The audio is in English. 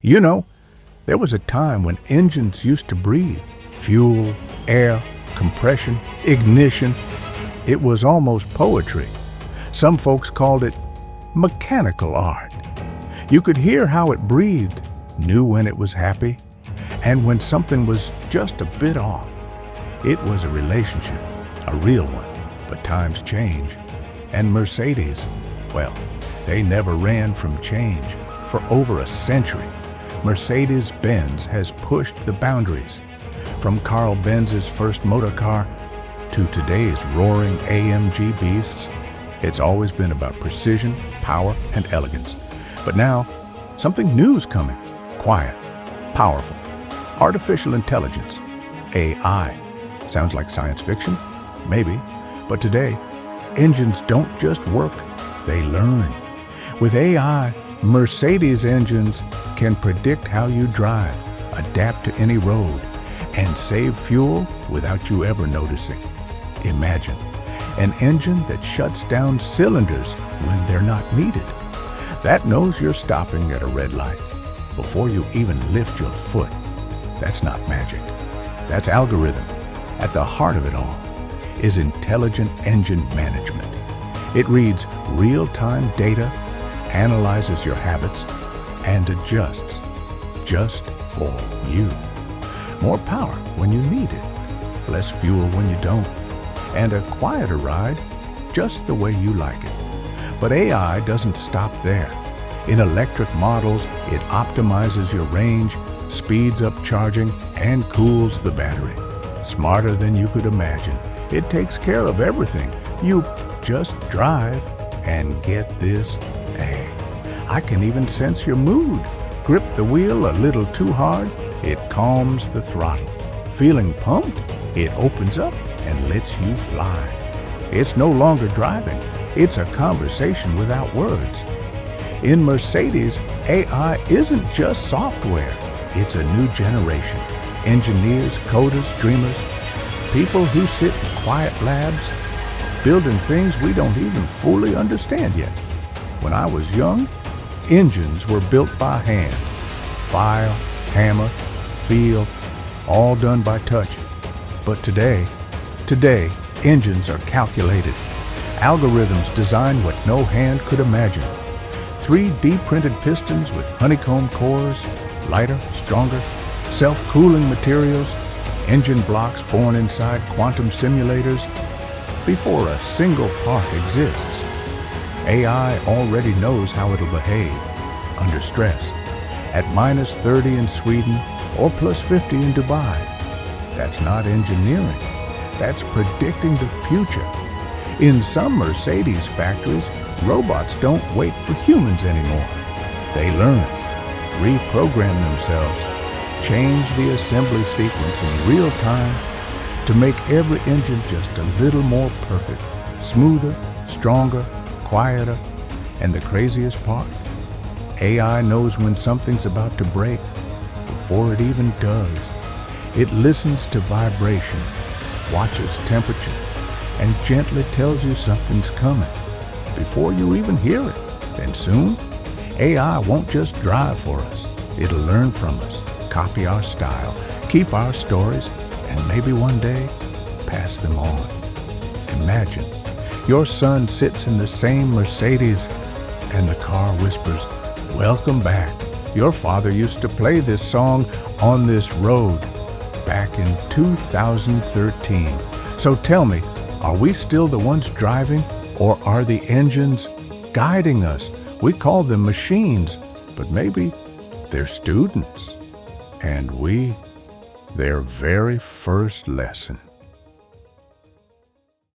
You know, there was a time when engines used to breathe. Fuel, air, compression, ignition. It was almost poetry. Some folks called it mechanical art. You could hear how it breathed, knew when it was happy, and when something was just a bit off. It was a relationship, a real one. But times change. And Mercedes, well, they never ran from change. For over a century, Mercedes-Benz has pushed the boundaries. From Carl Benz's first motor car to today's roaring AMG beasts, it's always been about precision, power, and elegance. But now, something new's coming. Quiet, powerful, artificial intelligence, AI. Sounds like science fiction? Maybe. But today, engines don't just work, they learn. With AI, Mercedes engines can predict how you drive, adapt to any road, and save fuel without you ever noticing. Imagine an engine that shuts down cylinders when they're not needed. That knows you're stopping at a red light before you even lift your foot. That's not magic. That's algorithm. At the heart of it all is intelligent engine management. It reads real-time data, analyzes your habits, and adjusts just for you. More power when you need it, less fuel when you don't, and a quieter ride just the way you like it. But AI doesn't stop there. In electric models, it optimizes your range, speeds up charging, and cools the battery. Smarter than you could imagine. It takes care of everything. You just drive and get this. Hey, I can even sense your mood. Grip the wheel a little too hard, it calms the throttle. Feeling pumped? It opens up and lets you fly. It's no longer driving. It's a conversation without words. In Mercedes, AI isn't just software. It's a new generation. Engineers, coders, dreamers, people who sit in quiet labs, building things we don't even fully understand yet. When I was young, engines were built by hand. File, hammer, feel, all done by touch. But today, engines are calculated. Algorithms design what no hand could imagine. 3D printed pistons with honeycomb cores, lighter, stronger, self-cooling materials, engine blocks born inside quantum simulators. Before a single part exists, AI already knows how it'll behave under stress, at -30 in Sweden or +50 in Dubai. That's not engineering, that's predicting the future. In some Mercedes factories, robots don't wait for humans anymore. They learn, reprogram themselves, change the assembly sequence in real time to make every engine just a little more perfect, smoother, stronger, quieter. And the craziest part, AI knows when something's about to break before it even does. It listens to vibration, watches temperature, and gently tells you something's coming before you even hear it. And soon, AI won't just drive for us. It'll learn from us, copy our style, keep our stories, and maybe one day, pass them on. Imagine your son sits in the same Mercedes and the car whispers, "Welcome back. Your father used to play this song on this road back in 2013. So tell me, are we still the ones driving, or are the engines guiding us? We call them machines, but maybe they're students. And we, their very first lesson."